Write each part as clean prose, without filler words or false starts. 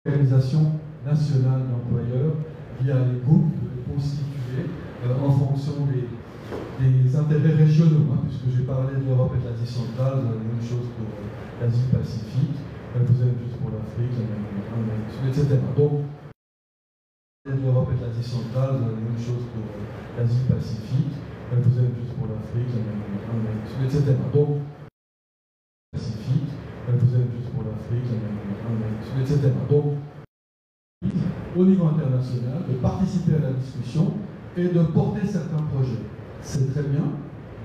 Organisation nationale d'employeurs via les groupes constitués en fonction des intérêts régionaux, puisque j'ai parlé de l'Europe et de l'Asie centrale, la même chose pour l'Asie-Pacifique, vous avez juste pour l'Afrique, etc. Donc, de l'Europe et de l'Asie centrale, la même chose pour l'Asie-Pacifique, vous avez juste pour l'Afrique, etc. Donc, Pacifique, vous avez juste pour l'Afrique, etc. Donc, au niveau international, de participer à la discussion et de porter certains projets. C'est très bien,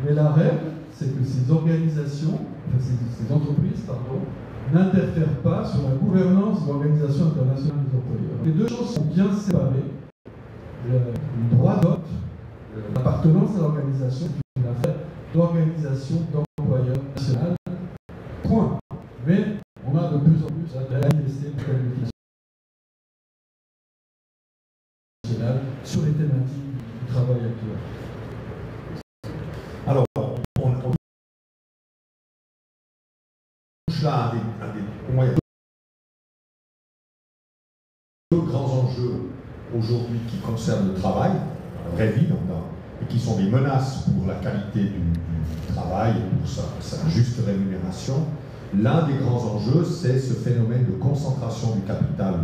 mais la règle, c'est que ces organisations, ces entreprises, n'interfèrent pas sur la gouvernance de l'Organisation internationale des employeurs. Les deux choses sont bien séparées. Le droit de vote, l'appartenance à l'organisation, c'est une affaire d'organisation d'employeurs nationale. Point. Mais on a de plus en plus à manifester de qualification sur les thématiques du travail actuel. Alors, on touche là pour moi, il y a deux grands enjeux aujourd'hui qui concernent le travail, la vraie vie, et qui sont des menaces pour la qualité du travail et pour sa juste rémunération. L'un des grands enjeux, c'est ce phénomène de concentration du capital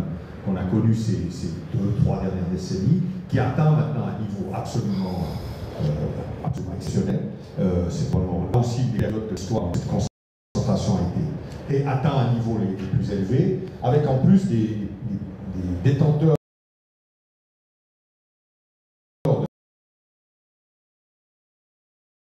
qu'on a connu ces 2-3 dernières décennies, qui atteint maintenant un niveau absolument exceptionnel. C'est probablement là aussi une période de l'histoire où cette concentration a été atteint un niveau les plus élevés, avec en plus des détenteurs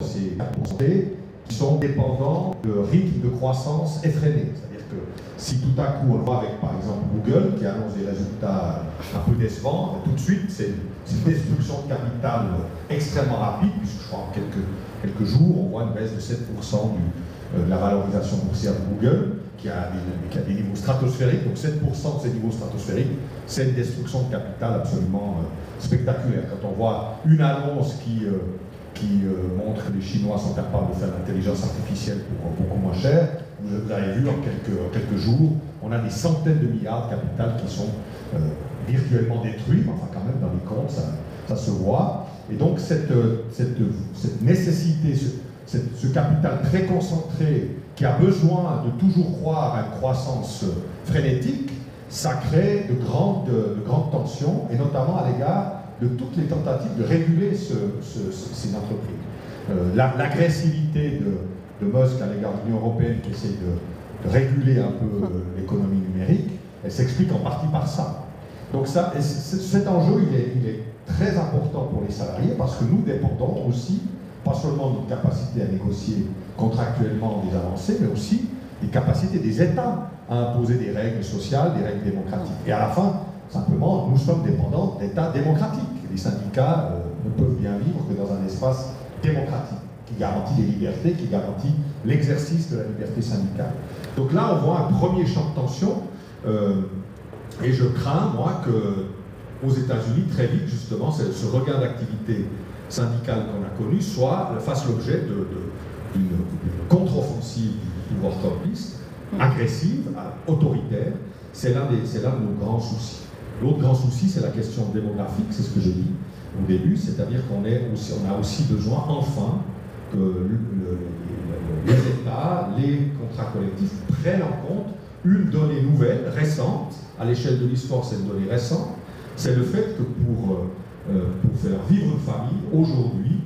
de ces capacités qui sont dépendants de rythmes de croissance effrénés. C'est-à-dire que si tout à coup on voit avec par exemple Google qui annonce des résultats un peu décevants, tout de suite c'est une destruction de capital extrêmement rapide, puisque je crois en quelques jours on voit une baisse de 7% de la valorisation boursière de Google qui a des niveaux stratosphériques. Donc 7% de ces niveaux stratosphériques, c'est une destruction de capital absolument spectaculaire. Quand on voit une annonce qui montre que les Chinois sont capables de faire l'intelligence artificielle pour beaucoup moins cher, vous avez vu en quelques jours, on a des centaines de milliards de capital qui sont virtuellement détruits, mais enfin quand même dans les comptes, ça se voit. Et donc cette nécessité, ce capital très concentré qui a besoin de toujours croire à une croissance frénétique, ça crée de grandes tensions, et notamment à l'égard de toutes les tentatives de réguler ces entreprises. L'agressivité de Musk à l'égard de l'Union européenne qui essaie de réguler un peu l'économie numérique, elle s'explique en partie par ça. Donc cet enjeu, il est très important pour les salariés parce que nous dépendons aussi, pas seulement de notre capacité à négocier contractuellement des avancées, mais aussi des capacités des États à imposer des règles sociales, des règles démocratiques. Et à la fin, simplement, nous sommes dépendants d'États démocratiques. Les syndicats ne peuvent bien vivre que dans un espace démocratique, qui garantit les libertés, qui garantit l'exercice de la liberté syndicale. Donc là, on voit un premier champ de tension, et je crains, moi, qu'aux États-Unis, très vite, justement, ce regain d'activité syndicale qu'on a connu fasse l'objet d'une contre-offensive du pouvoir trumpiste, agressive, autoritaire. C'est l'un de nos grands soucis. L'autre grand souci, c'est la question démographique, c'est ce que j'ai dit au début, c'est-à-dire qu'on a aussi besoin, enfin, que les États, les contrats collectifs prennent en compte une donnée nouvelle, récente, à l'échelle de l'histoire, c'est une donnée récente, c'est le fait que pour faire vivre une famille, aujourd'hui,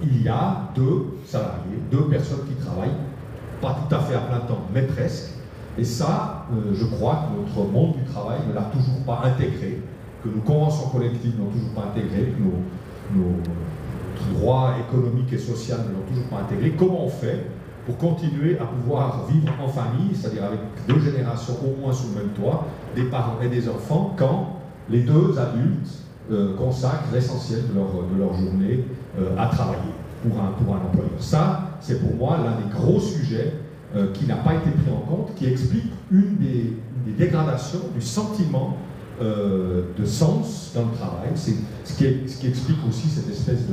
il y a 2 salariés, 2 personnes qui travaillent, pas tout à fait à plein temps, mais presque. Et ça, je crois que notre monde du travail ne l'a toujours pas intégré, que nos conventions collectives n'ont toujours pas intégré, que nos droits économiques et sociaux ne l'ont toujours pas intégré. Comment on fait pour continuer à pouvoir vivre en famille, c'est-à-dire avec 2 générations au moins sous le même toit, des parents et des enfants, quand les 2 adultes consacrent l'essentiel de leur journée à travailler pour un employeur. Ça, c'est pour moi l'un des gros sujets qui n'a pas été pris en compte, qui explique une des dégradations du sentiment de sens dans le travail. C'est ce qui explique aussi cette espèce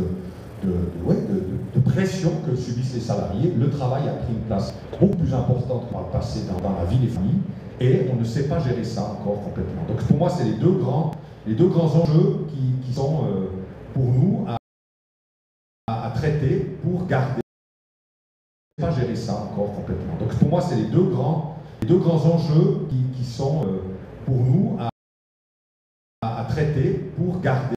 de pression que subissent les salariés. Le travail a pris une place beaucoup plus importante par le passé dans la vie des familles, et on ne sait pas gérer ça encore complètement. Donc pour moi, c'est les deux grands enjeux qui sont pour nous à traiter pour garder. On ne sait pas gérer ça encore complètement. Donc pour moi, c'est les deux grands enjeux qui sont pour nous à traiter pour garder.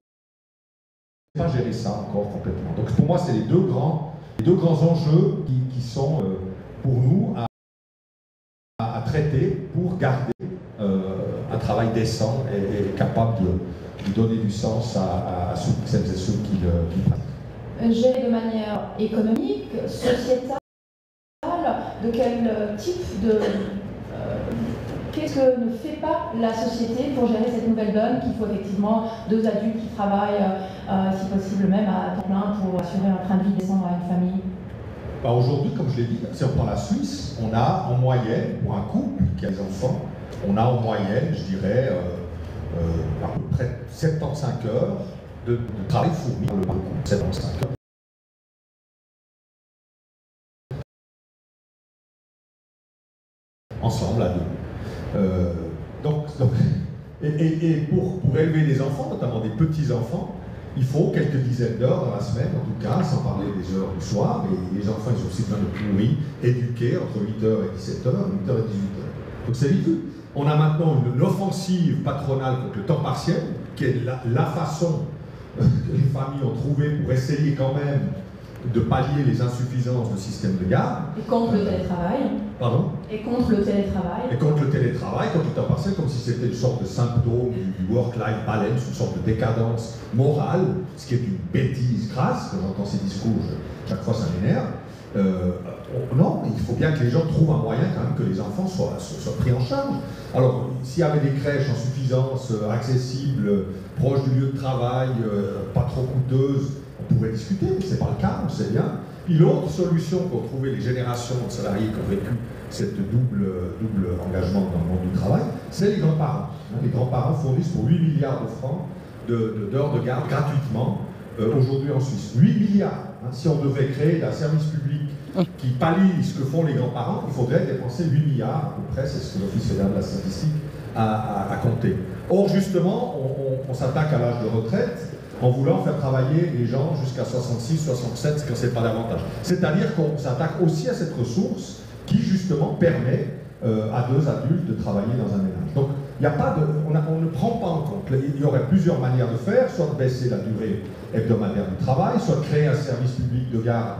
On ne sait pas gérer ça encore complètement. Donc pour moi, c'est les deux grands enjeux qui sont pour nous à traiter pour garder un travail décent et capable de donner du sens à celles et ceux qui le pratiquent. Gérer de manière économique, sociétale, de quel type de... Qu'est-ce que ne fait pas la société pour gérer cette nouvelle donne qu'il faut effectivement 2 adultes qui travaillent, si possible même à temps plein, pour assurer un train de vie décent à une famille? Aujourd'hui, comme je l'ai dit, si on prend la Suisse, on a en moyenne, pour un couple qui a des enfants, on a en moyenne, je dirais, à peu près 75 heures de travail fourni par le couple. 75 heures. Ensemble, à deux. Et pour élever des enfants, notamment des petits-enfants, il faut quelques dizaines d'heures dans la semaine, en tout cas, sans parler des heures du soir. Et les enfants, ils ont aussi besoin de nourrir, éduquer entre 8h et 17h, 8h et 18h. Donc c'est ridicule. On a maintenant une offensive patronale contre le temps partiel, qui est la façon que les familles ont trouvé pour essayer quand même de pallier les insuffisances du système de garde. Et contre le télétravail. Pardon? Et contre le télétravail. Et contre le télétravail, contre le temps partiel, comme si c'était une sorte de symptôme du work-life balance, une sorte de décadence morale, ce qui est une bêtise crasse. Quand j'entends ces discours, chaque fois ça m'énerve. Non, il faut bien que les gens trouvent un moyen quand même que les enfants soient pris en charge. Alors, s'il y avait des crèches en suffisance, accessibles, proches du lieu de travail, pas trop coûteuses, on pourrait discuter, mais ce n'est pas le cas, on sait bien. Puis l'autre solution qu'ont trouvé les générations de salariés qui ont vécu cette double engagement dans le monde du travail, c'est les grands-parents. Les grands-parents fournissent pour 8 milliards de francs d'heures de garde gratuitement aujourd'hui en Suisse. 8 milliards. Si on devait créer un service public qui pallie ce que font les grands-parents, il faudrait dépenser 8 milliards à peu près, c'est ce que l'Office fédéral de la statistique a compté. Or, justement, on s'attaque à l'âge de retraite en voulant faire travailler les gens jusqu'à 66, 67, quand c'est pas davantage. C'est-à-dire qu'on s'attaque aussi à cette ressource qui, justement, permet à 2 adultes de travailler dans un ménage. Donc, il n'y a pas de, on ne prend pas en compte. Il y aurait plusieurs manières de faire, soit de baisser la durée hebdomadaire du travail, soit de créer un service public de garde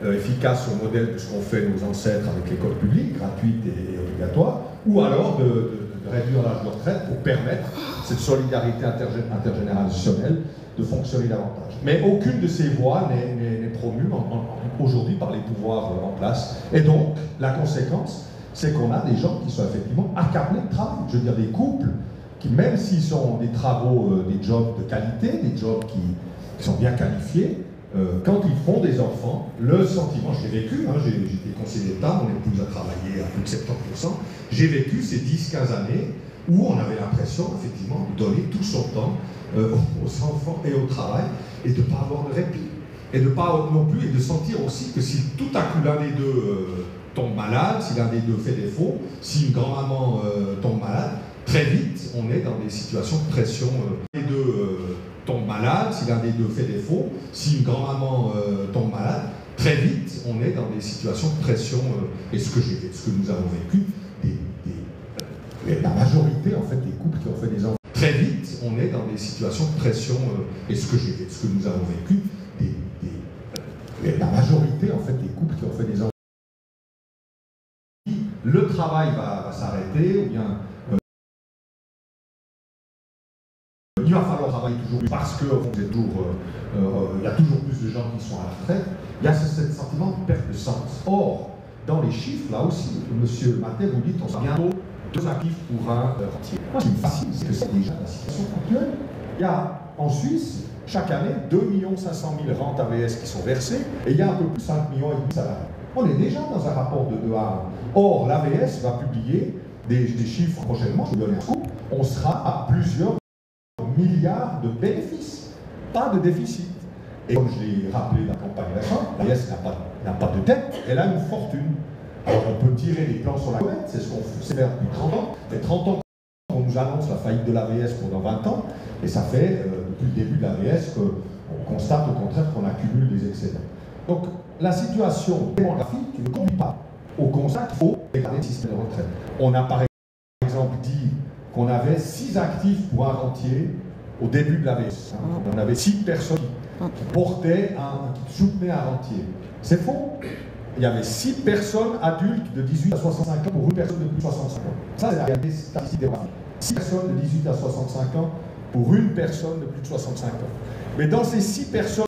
efficace au modèle de ce qu'ont fait nos ancêtres avec l'école publique, gratuite et obligatoire, ou alors de réduire l'âge de retraite pour permettre cette solidarité intergénérationnelle de fonctionner davantage. Mais aucune de ces voies n'est promue aujourd'hui par les pouvoirs en place. Et donc, la conséquence, c'est qu'on a des gens qui sont effectivement accablés de travail. Je veux dire, des couples qui, même s'ils sont des travaux, des jobs de qualité, des jobs qui sont bien qualifiés, quand ils font des enfants, le sentiment, je l'ai vécu, j'étais conseiller d'État, mon épouse a travaillé à plus de 70%, j'ai vécu ces 10-15 années où on avait l'impression, effectivement, de donner tout son temps aux enfants et au travail, et de ne pas avoir de répit. Et de pas non plus, et de sentir aussi que si tout à coup l'un des deux tombe malade, si l'un des deux fait défaut, si une grand-maman tombe malade, très vite, on est dans des situations de pression. Les deux tombent malades, si l'un des deux fait défaut, si une grand-maman tombe malade, très vite, on est dans des situations de pression. Et ce que nous avons vécu, la majorité en fait des couples qui ont fait des enfants, très vite, on est dans des situations de pression. Et ce que nous avons vécu, la majorité en fait des couples qui ont fait des enfants, le travail va s'arrêter, ou bien il va falloir travailler toujours plus parce qu'il y a toujours plus de gens qui sont à la retraite. Il y a ce sentiment de perte de sens. Or, dans les chiffres, là aussi, M. Maté vous dit qu'on sera bientôt 2 actifs pour un rentier. Moi, ce qui me fascine, c'est que c'est déjà la situation actuelle. Il y a en Suisse, chaque année, 2 500 000 rentes AVS qui sont versées, et il y a un peu plus de 5,5 millions de salariés. On est déjà dans un rapport de 2 à 1. Or, l'AVS va publier des chiffres prochainement, je vous donne un scoop, on sera à plusieurs milliards de bénéfices, pas de déficit. Et comme je l'ai rappelé dans la campagne d'achat, l'AVS n'a pas de dette, elle a une fortune. Alors on peut tirer les plans sur la comète, c'est ce qu'on sait faire depuis 30 ans. Ça fait 30 ans qu'on nous annonce la faillite de l'AVS pour dans 20 ans, et ça fait depuis le début de l'AVS qu'on constate au contraire qu'on accumule des excédents. Donc la situation démographique ne conduit pas au constat qu'il faut dégrader le système de retraite. On a par exemple dit qu'on avait 6 actifs pour un rentier au début de l'AVS. On avait 6 personnes qui portaient, qui soutenaient un rentier. C'est faux. Il y avait 6 personnes adultes de 18 à 65 ans pour une personne de plus de 65 ans. Ça, c'est la réalité statistique démographique. 6 personnes de 18 à 65 ans pour une personne de plus de 65 ans. Mais dans ces 6 personnes,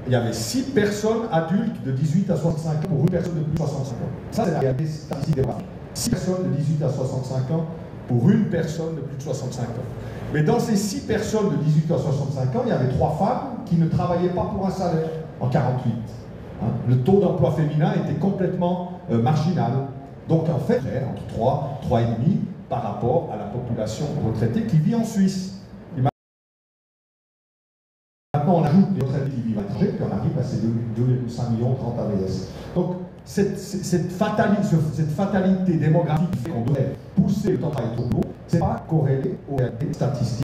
il y avait 6 personnes adultes de 18 à 65 ans pour une personne de plus de 65 ans. Ça, c'est la réalité statistique démographique. 6 personnes de 18 à 65 ans pour une personne de plus de 65 ans. Mais dans ces 6 personnes de 18 à 65 ans, il y avait 3 femmes qui ne travaillaient pas pour un salaire en 48. Le taux d'emploi féminin était complètement marginal. Donc en fait, entre 3, 3,5 par rapport à la population retraitée qui vit en Suisse. Et maintenant, on ajoute les retraités qui vivent à l'étranger, puis on arrive à ces 2,5 millions 30 AVS. Donc cette fatalité démographique qui fait qu'on devrait pousser le temps de travail trop lourd, ce n'est pas corrélé aux réalités statistiques.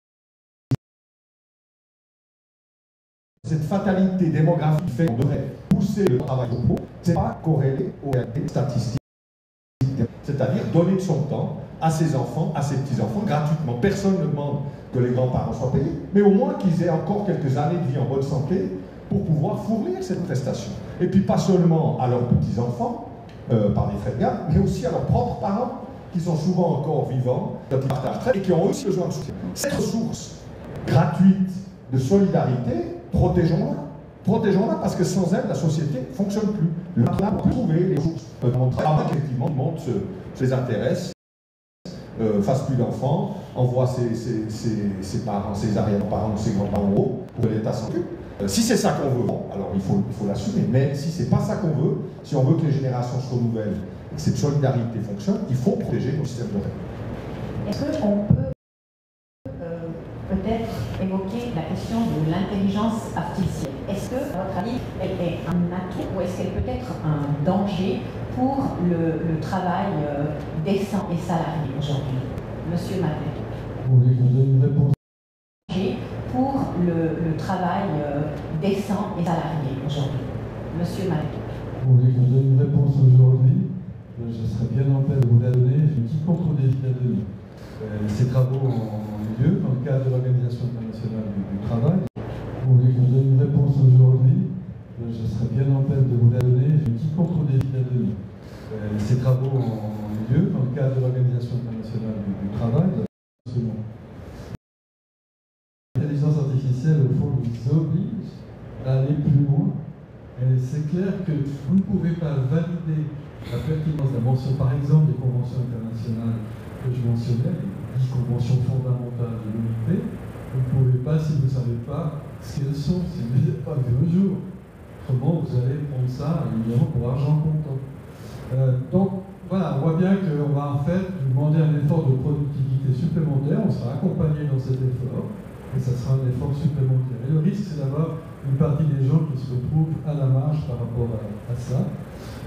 Cette fatalité démographique qui fait qu'on devrait pousser le travail trop lourd, ce n'est pas corrélé aux réalités statistiques. C'est-à-dire donner de son temps à ses enfants, à ses petits-enfants, gratuitement. Personne ne demande que les grands-parents soient payés, mais au moins qu'ils aient encore quelques années de vie en bonne santé pour pouvoir fournir cette prestation. Et puis pas seulement à leurs petits-enfants, par des frais de garde, mais aussi à leurs propres parents, qui sont souvent encore vivants, quand ils partent à la retraite, et qui ont aussi besoin de soutien. Cette ressource gratuite de solidarité, protégeons-la. Protégeons-la parce que sans elle, la société ne fonctionne plus. Le partenaire peut trouver les ressources dans le travail, effectivement, monte ses intérêts, fasse plus d'enfants, envoie ses parents, ses arrière-parents, ses grands-parents en haut pour que l'État s'en occupe. Si c'est ça qu'on veut, bon, alors il faut l'assumer. Mais si c'est pas ça qu'on veut, si on veut que les générations se renouvellent et que cette solidarité fonctionne, il faut protéger nos systèmes de retraite. Est-ce qu'on peut peut-être évoquer la question de l'intelligence artificielle? Est-ce que, à votre avis, elle est un atout ou est-ce qu'elle peut être un danger pour le travail décent et salarié aujourd'hui? Monsieur Matet. Vous voulez que je donne une réponse? Pour le travail décent et salarié aujourd'hui. Monsieur Matet. Vous voulez que je donne une réponse aujourd'hui? Je serais bien en peine de vous la donner. Je quitte contre défi la donner. Ces travaux ont lieu dans le cadre de l'Organisation internationale du travail. Vous voulez que je donne une réponse aujourd'hui? Je serais bien en peine de vous la donner. Je quitte contre défi la donner. Ces travaux ont lieu dans le cadre de l'Organisation internationale du travail. L'intelligence artificielle, au fond, nous oblige à aller plus loin. Et c'est clair que vous ne pouvez pas valider la pertinence de la mention, par exemple, des conventions internationales que je mentionnais, les 10 conventions fondamentales de l'OIT. Vous ne pouvez pas, si vous ne savez pas ce qu'elles sont, si vous n'êtes pas vu un jour. Autrement, vous allez prendre ça, évidemment, pour argent comptant. Donc, voilà, on voit bien qu'on va en fait demander un effort de productivité supplémentaire, on sera accompagné dans cet effort, et ça sera un effort supplémentaire. Et le risque, c'est d'avoir une partie des gens qui se retrouvent à la marge par rapport à ça.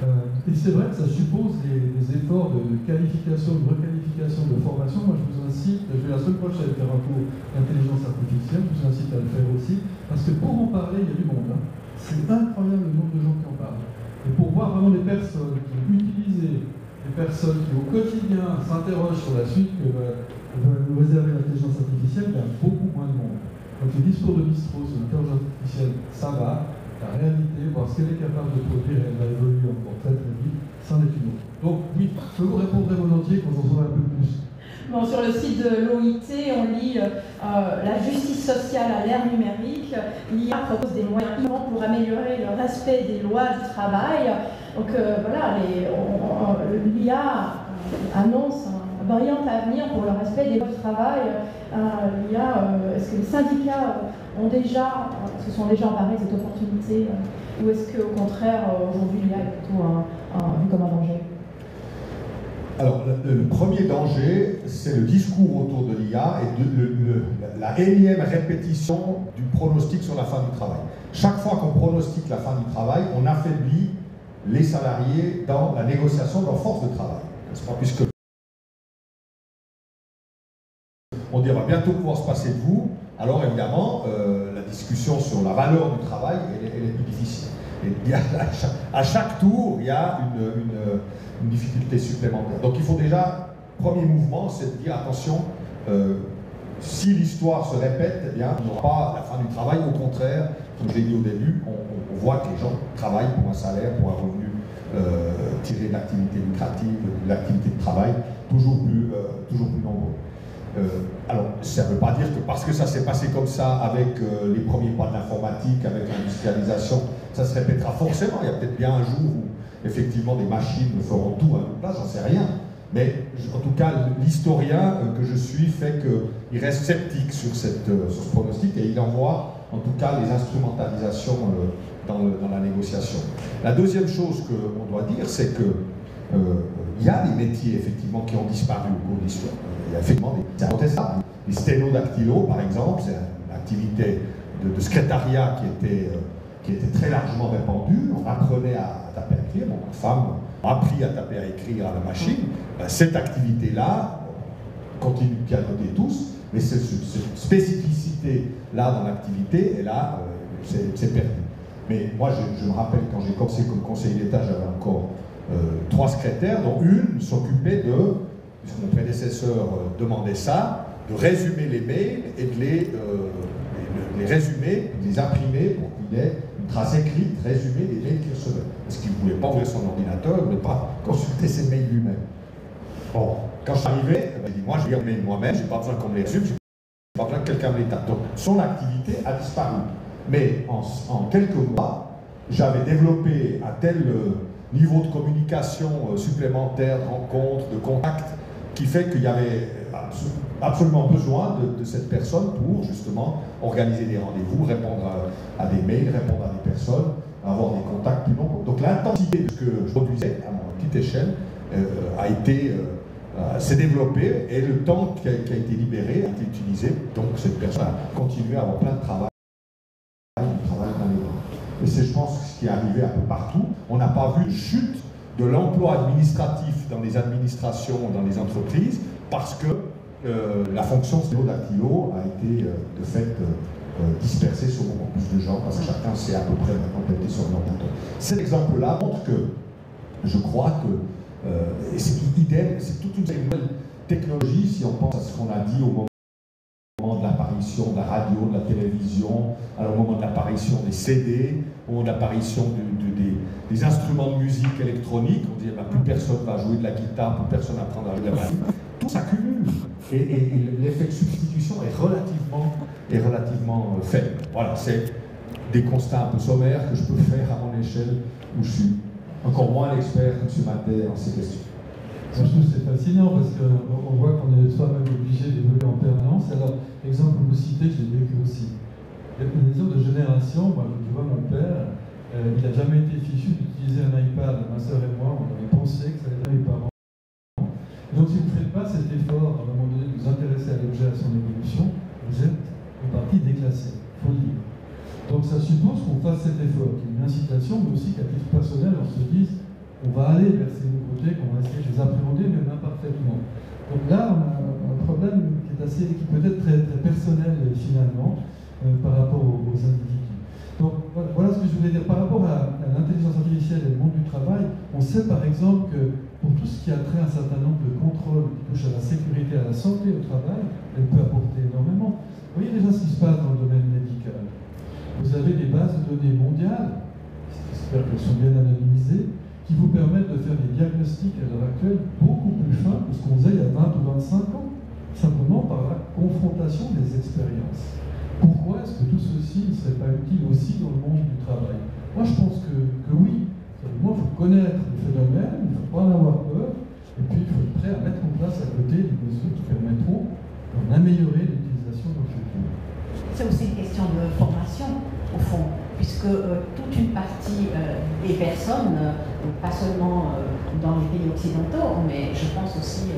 Et c'est vrai que ça suppose des efforts de qualification, de requalification, de formation. Moi, je vous incite, je vais la semaine prochaine faire un cours d'intelligence artificielle, je vous incite à le faire aussi, parce que pour en parler, il y a du monde. Hein. C'est incroyable le nombre de gens qui en parlent. Et pour voir vraiment les personnes qui utilisent, les personnes qui au quotidien s'interrogent sur la suite que nous réserver l'intelligence artificielle, il y a beaucoup moins de monde. Donc le discours de Mistral sur l'intelligence artificielle, ça va. La réalité, voir ce qu'elle est capable de produire, elle va évoluer encore très très vite, c'en est une autre. Donc oui, je vous répondrai volontiers quand on saura un peu plus. Bon, sur le site de l'OIT, on lit la justice sociale à l'ère numérique. L'IA propose des moyens innovants pour améliorer le respect des lois du travail. Donc voilà, l'IA annonce un brillant avenir pour le respect des lois du travail. Est-ce que les syndicats sont déjà emparés de cette opportunité ou est-ce qu'au contraire, aujourd'hui, l'IA est plutôt vu comme un danger? Alors, le premier danger, c'est le discours autour de l'IA et la énième répétition du pronostic sur la fin du travail. Chaque fois qu'on pronostique la fin du travail, on affaiblit les salariés dans la négociation de leur force de travail, n'est-ce pas, puisque on dit, va bientôt pouvoir se passer de vous, alors évidemment, la discussion sur la valeur du travail, elle est plus difficile. Et à chaque tour, il y a une difficulté supplémentaire. Donc il faut déjà, premier mouvement, c'est de dire, attention, si l'histoire se répète, eh bien, on n'aura pas la fin du travail. Au contraire, comme je l'ai dit au début, on voit que les gens travaillent pour un salaire, pour un revenu tiré de l'activité lucrative, de l'activité de travail, toujours plus nombreux. Alors, ça ne veut pas dire que parce que ça s'est passé comme ça avec les premiers pas de l'informatique, avec l'industrialisation, ça se répétera forcément. Il y a peut-être bien un jour où, effectivement, des machines feront tout à notre place, j'en sais rien. Mais, en tout cas, l'historien que je suis fait qu'il reste sceptique sur ce pronostic et il en voit, en tout cas, les instrumentalisations dans la négociation. La deuxième chose qu'on doit dire, c'est que il y a des métiers, effectivement, qui ont disparu au cours de l'histoire. Il y a effectivement des incontestables. Les sténodactylos, par exemple, c'est une activité de secrétariat qui était très largement répandue. On apprenait à taper, à écrire. Bon, ma femme a appris à taper, à écrire à la machine. Ben, cette activité-là, on continue de pianoter tous, mais cette spécificité-là dans l'activité, et là, c'est perdu. Mais moi, je me rappelle, quand j'ai commencé comme conseiller d'État, j'avais encore 3 secrétaires, dont une s'occupait de, puisque mon prédécesseur demandait ça, de résumer les mails et de les résumer, de les imprimer pour qu'il ait une trace écrite, résumée des mails qu'il recevait. Parce qu'il ne voulait pas ouvrir son ordinateur, il ne voulait pas consulter ses mails lui-même. Bon, quand je suis arrivé, il dit, moi je lis mes mails moi-même, je n'ai pas besoin qu'on me les résume, je n'ai pas besoin que quelqu'un me les tape. Donc son activité a disparu. Mais en quelques mois, j'avais développé un tel niveau de communication supplémentaire, de rencontres, de contacts, qui fait qu'il y avait absolument besoin de cette personne pour justement organiser des rendez-vous, répondre à des mails, répondre à des personnes, avoir des contacts plus nombreux. Donc l'intensité de ce que je produisais à ma petite échelle s'est développée et le temps qui a été libéré a été utilisé. Donc cette personne a continué à avoir plein de travail. Et c'est, je pense, ce qui est arrivé un peu partout. On n'a pas vu de chute de l'emploi administratif dans les administrations, dans les entreprises, parce que la fonction sténodactylo a été de fait dispersée sur beaucoup plus de gens, parce que chacun sait à peu près maintenant compléter son ordinateur. Cet exemple-là montre que je crois que c'est idem, c'est toute une nouvelle technologie, si on pense à ce qu'on a dit au moment de l'apparition de la radio, de la télévision, au moment de l'apparition des CD, au moment de l'apparition des instruments de musique électronique. On dit bah, plus personne va jouer de la guitare, plus personne apprendre à jouer de la batterie. Tout s'accumule et l'effet de substitution est relativement faible. Voilà, c'est des constats un peu sommaires que je peux faire à mon échelle où je suis encore moins l'expert que M. Maté en ces questions. Moi, je trouve que c'est fascinant parce qu'on voit qu'on est soi-même obligé d'évoluer en permanence. Alors, l'exemple que vous citez, je l'ai vécu aussi. Il y a une exemple de génération. Moi, tu vois, mon père, il n'a jamais été fichu d'utiliser un iPad. Ma soeur et moi, on avait pensé que ça allait être mes parents. Donc, si vous ne faites pas cet effort, à un moment donné, de vous intéresser à l'objet, à son évolution, vous êtes en partie déclassé. Il faut le dire. Donc, ça suppose qu'on fasse cet effort, qu'il y ait une incitation, mais aussi qu'à titre personnel, on se dise on va aller vers ces nouveautés, qu'on va essayer de les appréhender, même imparfaitement. Donc là, on a un problème qui peut être très, très personnel finalement par rapport aux individus. Donc voilà ce que je voulais dire. Par rapport à l'intelligence artificielle et le monde du travail, on sait par exemple que pour tout ce qui a trait à un certain nombre de contrôles qui touchent à la sécurité, à la santé au travail, elle peut apporter énormément. Vous voyez déjà ce qui se passe dans le domaine médical. Vous avez des bases de données mondiales, j'espère qu'elles sont bien anonymisées, qui vous permettent de faire des diagnostics à l'heure actuelle beaucoup plus fins que ce qu'on faisait il y a 20 ou 25 ans, simplement par la confrontation des expériences. Pourquoi est-ce que tout ceci ne serait pas utile aussi dans le monde du travail? Moi, je pense que oui. Moi, il faut connaître le phénomène, il ne faut pas en avoir peur, et puis il faut être prêt à mettre en place à côté des mesures qui permettront d'en améliorer l'utilisation dans le futur. C'est aussi une question de formation, au fond, puisque toute une partie des personnes, pas seulement dans les pays occidentaux, mais je pense aussi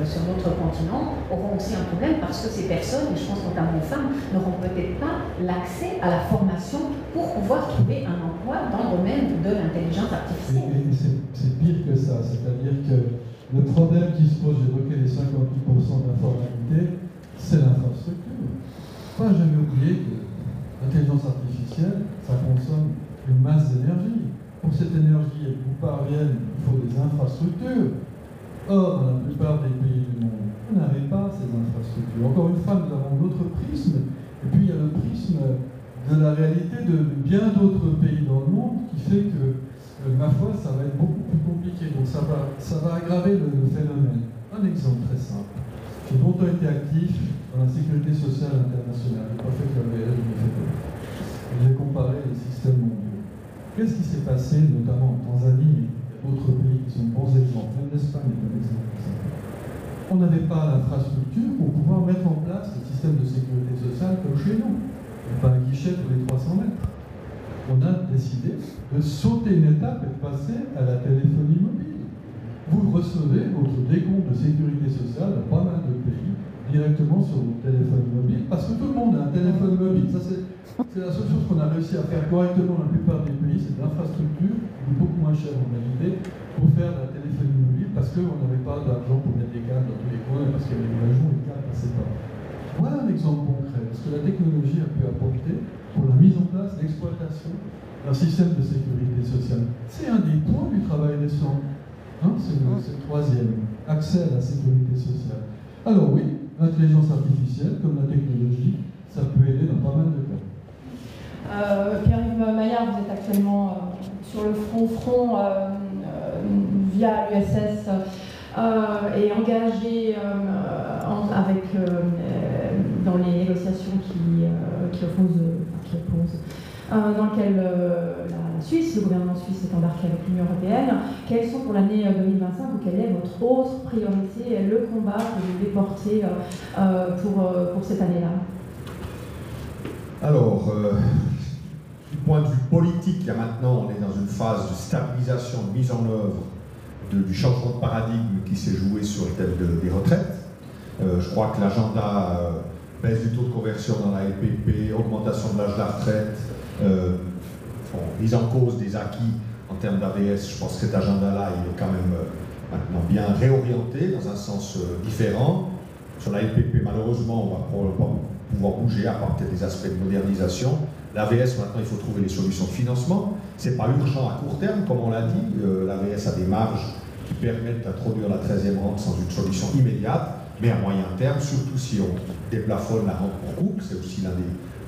sur d'autres continents, auront aussi un problème parce que ces personnes, et je pense notamment aux femmes, n'auront peut-être pas l'accès à la formation pour pouvoir trouver un emploi dans le domaine de l'intelligence artificielle. Et c'est pire que ça, c'est-à-dire que le problème qui se pose, j'évoquais les 58% d'informalité, c'est l'infrastructure. Il ne faut jamais oublier que l'intelligence artificielle, ça consomme une masse d'énergie. Pour cette énergie, elle vous parvienne, il faut des infrastructures. Or, dans la plupart des pays du monde, on n'avait pas ces infrastructures. Encore une fois, nous avons d'autres prismes, et puis il y a le prisme de la réalité de bien d'autres pays dans le monde qui fait que, ma foi, ça va être beaucoup plus compliqué. Donc ça va aggraver le phénomène. Un exemple très simple. J'ai longtemps été actif dans la sécurité sociale internationale. Je n'ai pas fait que la VL, j'ai comparé les systèmes mondiaux. Qu'est-ce qui s'est passé, notamment en Tanzanie, et d'autres pays qui sont bons exemples, même l'Espagne est un exemple. On n'avait pas l'infrastructure pour pouvoir mettre en place le système de sécurité sociale comme chez nous. Il n'y a pas un guichet tous les 300 mètres. On a décidé de sauter une étape et de passer à la téléphonie mobile. Vous recevez votre décompte de sécurité sociale dans pas mal de pays directement sur votre téléphone mobile, parce que tout le monde a un téléphone mobile. Ça, c'est la seule chose qu'on a réussi à faire correctement dans la plupart des pays, c'est de l'infrastructure, beaucoup moins cher en réalité, pour faire de la téléphonie mobile, parce qu'on n'avait pas d'argent pour mettre des câbles dans tous les coins, parce qu'il y avait des régions où les câbles ne passaient pas. Voilà un exemple concret, ce que la technologie a pu apporter pour la mise en place, l'exploitation d'un système de sécurité sociale. C'est un des points du travail récent. Hein, c'est le troisième, accès à la sécurité sociale. Alors oui, l'intelligence artificielle, comme la technologie, ça peut aider dans pas mal de cas. Pierre-Yves Maillard, vous êtes actuellement sur le front via l'USS et engagé dans les négociations qui opposent, dans lesquelles la Suisse, le gouvernement suisse est embarqué avec l'Union européenne. Quelles sont pour l'année 2025 ou quelle est votre autre priorité, le combat que vous voulez porter pour cette année-là? Alors, du point de vue politique, là maintenant on est dans une phase de stabilisation, de mise en œuvre du changement de paradigme qui s'est joué sur le thème des retraites. Je crois que l'agenda baisse du taux de conversion dans la LPP, augmentation de l'âge de la retraite, mise en cause des acquis en termes d'AVS, je pense que cet agenda-là il est quand même maintenant bien réorienté dans un sens différent. Sur la LPP, malheureusement, on va probablement pas pouvoir bouger à part des aspects de modernisation. L'AVS, maintenant, il faut trouver les solutions de financement. Ce n'est pas urgent à court terme, comme on l'a dit. L'AVS a des marges qui permettent d'introduire la 13e rente sans une solution immédiate, mais à moyen terme, surtout si on déplafonne la rente pour couple, c'est aussi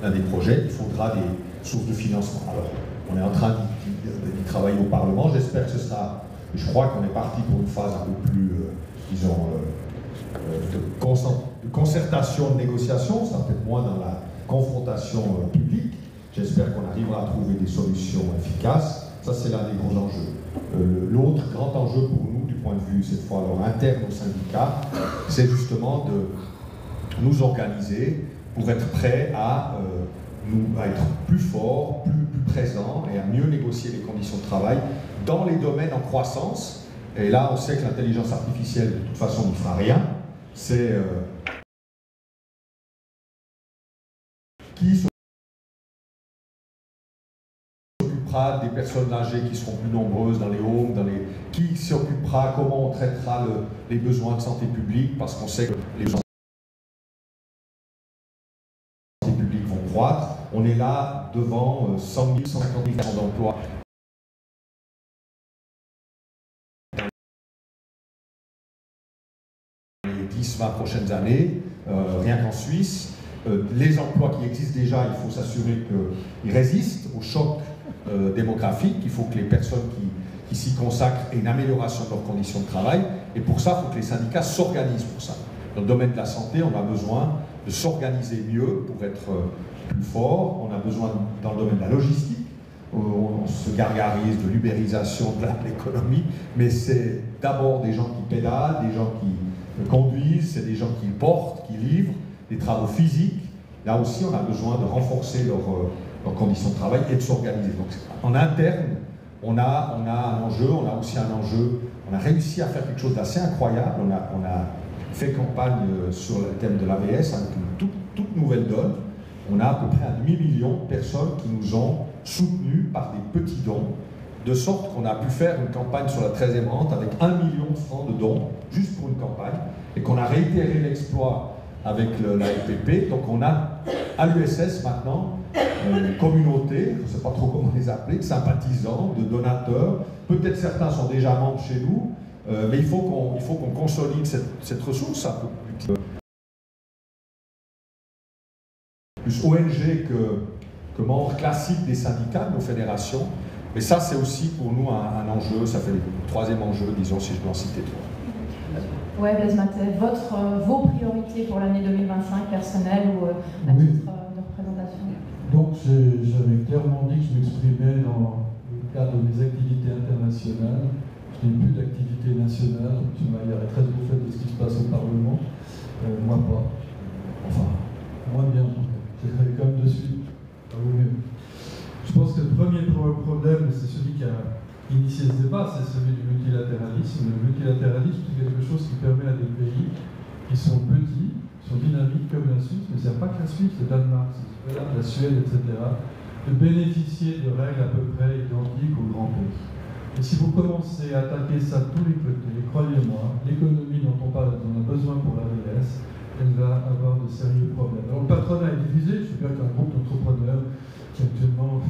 l'un des projets, il faudra des sources de financement. Alors, on est en train d'y travailler au Parlement. J'espère que ce sera... Je crois qu'on est parti pour une phase un peu plus, de concertation, de négociation, ça peut-être moins dans la confrontation publique. J'espère qu'on arrivera à trouver des solutions efficaces. Ça, c'est l'un des gros enjeux. L'autre grand enjeu pour nous, du point de vue, cette fois alors, interne au syndicat, c'est justement de nous organiser pour être prêts à être plus forts, plus présents et à mieux négocier les conditions de travail dans les domaines en croissance. Et là, on sait que l'intelligence artificielle, de toute façon, ne fera rien. C'est qui s'occupera des personnes âgées qui seront plus nombreuses dans les homes, qui s'occupera, comment on traitera les besoins de santé publique, parce qu'on sait que les besoins de santé publique vont croître. On est là devant 100 000, 150 000 créations d'emplois. Les 10-20 prochaines années, rien qu'en Suisse. Les emplois qui existent déjà, il faut s'assurer qu'ils résistent au choc démographique. Il faut que les personnes qui s'y consacrent aient une amélioration de leurs conditions de travail. Et pour ça, il faut que les syndicats s'organisent pour ça. Dans le domaine de la santé, on a besoin de s'organiser mieux pour être plus fort. On a besoin, dans le domaine de la logistique, on se gargarise de l'ubérisation de l'économie, mais c'est d'abord des gens qui pédalent, des gens qui conduisent, c'est des gens qui portent, qui livrent, des travaux physiques. Là aussi, on a besoin de renforcer leurs conditions de travail et de s'organiser. Donc, en interne, on a un enjeu, on a aussi un enjeu on a réussi à faire quelque chose d'assez incroyable. On a fait campagne sur le thème de l'AVS avec une toute nouvelle donne. On a à peu près un demi-million de personnes qui nous ont soutenus par des petits dons, de sorte qu'on a pu faire une campagne sur la 13e rente avec 1 million de francs de dons, juste pour une campagne, et qu'on a réitéré l'exploit avec la LPP. Donc on a à l'USS maintenant une communauté, je ne sais pas trop comment les appeler, de sympathisants, de donateurs. Peut-être certains sont déjà membres chez nous, mais il faut qu'on consolide cette ressource un peu plus ONG que membre classique des syndicats, de nos fédérations. Mais ça, c'est aussi pour nous un enjeu, ça fait le troisième enjeu, disons, si je dois en citer trois. Ouais, Blaise Mathey, vos priorités pour l'année 2025 personnelles ou à titre de représentation? Donc, j'avais clairement dit que je m'exprimais dans le cadre de mes activités internationales. Je n'ai plus d'activité nationale. Tu m'as très au fait de ce qui se passe au Parlement. Moi, pas. Enfin, moi bien. J'étais comme de suite. Je pense que le premier problème, c'est celui qui a initié ce débat, c'est celui du multilatéralisme. Le multilatéralisme, c'est quelque chose qui permet à des pays qui sont petits, qui sont dynamiques comme la Suisse, mais ce n'est pas que la Suisse, le Danemark, la Suède, etc., de bénéficier de règles à peu près identiques aux grands pays. Et si vous commencez à attaquer ça de tous les côtés, croyez-moi, l'économie dont on parle, dont on a besoin pour l'AVS, elle va avoir de sérieux problèmes. Alors le patronat est divisé, je sais bien qu'un groupe d'entrepreneurs qui actuellement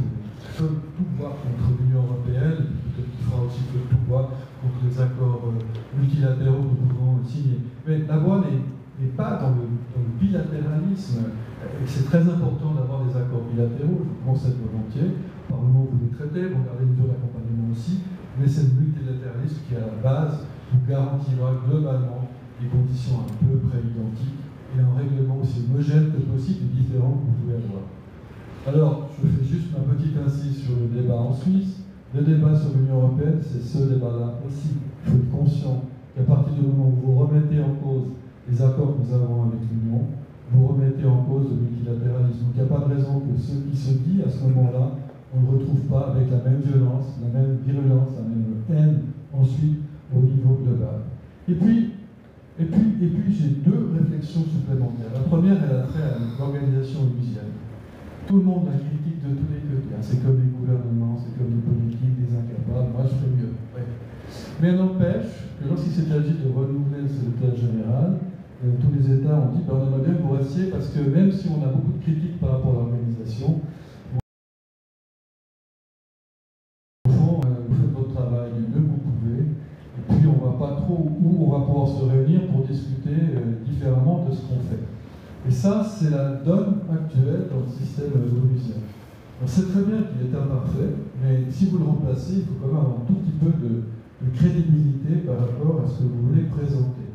peut tout voir contre l'Union européenne, peut-être qu'il fera aussi tout voir contre les accords multilatéraux que nous pouvons signer. Mais la voie n'est pas dans le bilatéralisme, et c'est très important d'avoir des accords bilatéraux, je concède volontiers, par le moment où vous les traitez, vous regardez le niveau d'accompagnement aussi, mais c'est le multilatéralisme qui, à la base, vous garantira globalement des conditions à peu près identiques et un règlement aussi homogène que possible et différent que vous pouvez avoir. Alors, je fais juste ma petite incise sur le débat en Suisse. Le débat sur l'Union européenne, c'est ce débat-là aussi. Il faut être conscient qu'à partir du moment où vous remettez en cause les accords que nous avons avec l'Union, vous remettez en cause le multilatéralisme. Donc il n'y a pas de raison que ce qui se dit à ce moment-là, on ne le retrouve pas avec la même violence, la même virulence, la même haine ensuite au niveau global. Et puis j'ai deux réflexions supplémentaires. La première, elle a trait à l'organisation onusienne. Tout le monde a critique de tous les côtés. C'est comme les gouvernements, c'est comme les politiques, des incapables. Moi, je ferais mieux. Ouais. Mais n'empêche que lorsqu'il s'est agi de renouveler le secrétaire général, tous les États ont dit on aimerait bien que vous restiez parce que même si on a beaucoup de critiques par rapport à l'organisation, au fond, vous faites votre travail le mieux que vous pouvez. Et puis on ne voit pas trop où on va pouvoir se réunir pour discuter différemment de ce qu'on fait. Et ça, c'est la donne actuelle dans le système onusien. On sait très bien qu'il est imparfait, mais si vous le remplacez, il faut quand même avoir un tout petit peu de crédibilité par rapport à ce que vous voulez présenter.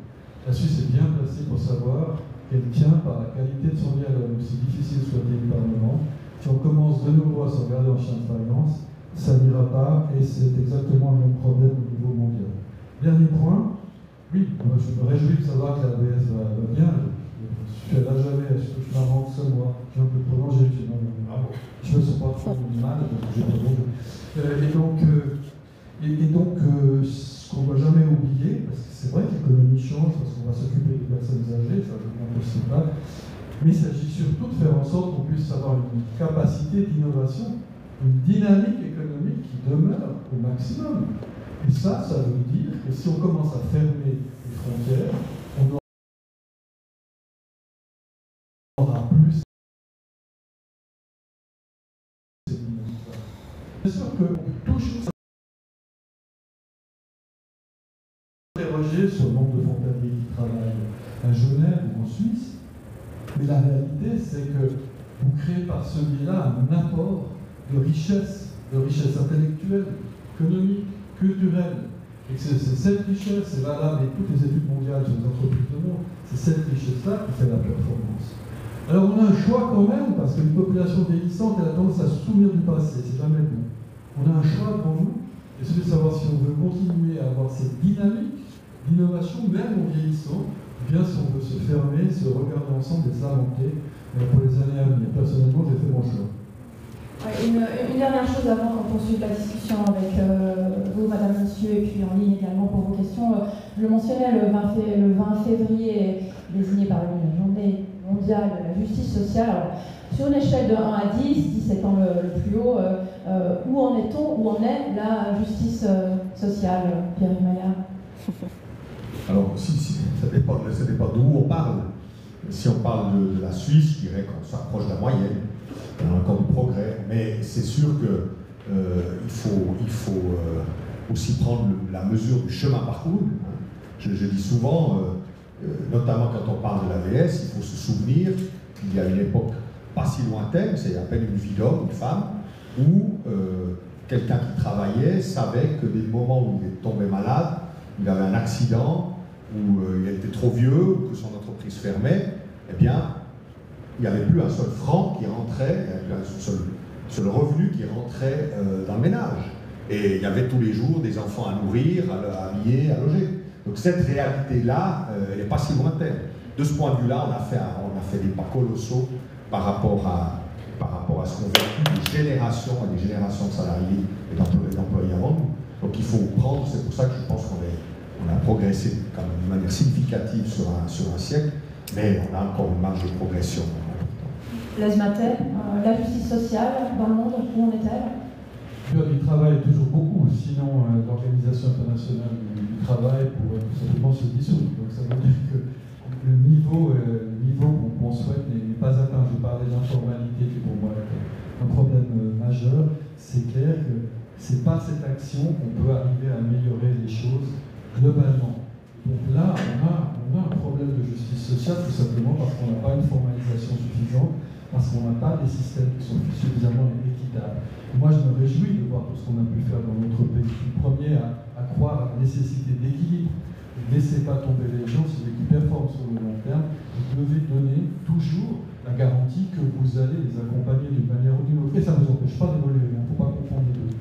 La Suisse est bien placée pour savoir qu'elle tient par la qualité de son dialogue, aussi difficile soit-il le Parlement. Si on commence de nouveau à se regarder en chien de faïence, ça n'ira pas, et c'est exactement le même problème au niveau mondial. Dernier point, oui, moi je me réjouis de savoir que la AVS va bien. Je suis là jamais, je m'invente ça moi. J'ai un peu prolongé, je ne me sens pas trop mal, j'ai prolongé. Et donc, ce qu'on ne doit jamais oublier, parce que c'est vrai que l'économie change, parce qu'on va s'occuper des personnes âgées, ça je ne sais pas, mais il s'agit surtout de faire en sorte qu'on puisse avoir une capacité d'innovation, une dynamique économique qui demeure au maximum. Et ça veut dire que si on commence à fermer les frontières, on aura plus. C'est sûr que toujours interroger sur le nombre de frontaliers qui travaillent à Genève ou en Suisse, mais la réalité c'est que vous créez par ce biais-là un apport de richesse intellectuelle, économique, culturelle. Et que c'est cette richesse, c'est valable et toutes les études mondiales sur les entreprises du monde, c'est cette richesse-là qui fait la performance. Alors on a un choix quand même, parce qu'une population vieillissante, elle a tendance à se souvenir du passé, c'est jamais bon. On a un choix devant nous, et c'est de savoir si on veut continuer à avoir cette dynamique d'innovation, même en vieillissant, ou bien si on veut se fermer, se regarder ensemble et se lamenter pour les années à venir. Personnellement, j'ai fait mon choix. Une dernière chose avant qu'on poursuive la discussion avec vous, madame, monsieur, et puis en ligne également pour vos questions. Je mentionnais le 20 février désigné par la Journée mondiale de la justice sociale. Alors, sur une échelle de 1 à 10, 10 étant le plus haut, où en est-on, où en est la justice sociale, Pierre-Yves Maillard? Alors, ça dépend d'où on parle. Si on parle de la Suisse, je dirais qu'on s'approche de la moyenne. Il y a encore du progrès, mais c'est sûr qu'il faut aussi prendre la mesure du chemin parcouru. Je dis souvent, notamment quand on parle de l'AVS, il faut se souvenir qu'il y a une époque pas si lointaine, c'est à peine une vie d'homme, une femme, où quelqu'un qui travaillait savait que des moments où il tombait malade, il avait un accident, où il était trop vieux, ou que son entreprise fermait, eh bien, il n'y avait plus un seul franc qui rentrait, il n'y avait plus un seul revenu qui rentrait dans le ménage. Et il y avait tous les jours des enfants à nourrir, à habiller, à loger. Donc cette réalité-là, elle n'est pas si lointaine. De ce point de vue-là, on a fait des pas colossaux par rapport à ce qu'ont vécu des générations et des générations de salariés et d'employés avant nous. Donc il faut prendre, c'est pour ça que je pense qu'on a progressé quand même de manière significative sur un siècle, mais on a encore une marge de progression. Blaise Matet, la justice sociale dans le monde, où en est-elle? Il travaille toujours beaucoup, sinon l'Organisation internationale du travail pourrait tout simplement se dissoudre. Donc ça veut dire que le niveau qu'on souhaite n'est pas atteint. Je parlais d'informalité qui pour moi est un problème majeur. C'est clair que c'est par cette action qu'on peut arriver à améliorer les choses globalement. Donc là, on a un problème de justice sociale tout simplement parce qu'on n'a pas une formalisation suffisante, parce qu'on n'a pas des systèmes qui sont suffisamment équitables. Moi, je me réjouis de voir tout ce qu'on a pu faire dans notre pays. Je suis le premier à croire à la nécessité d'équilibre. Ne laissez pas tomber les gens, c'est des qui performent sur le long terme. Vous devez donner toujours la garantie que vous allez les accompagner d'une manière ou d'une autre. Et ça ne vous empêche pas d'évoluer, il ne faut pas confondre les deux.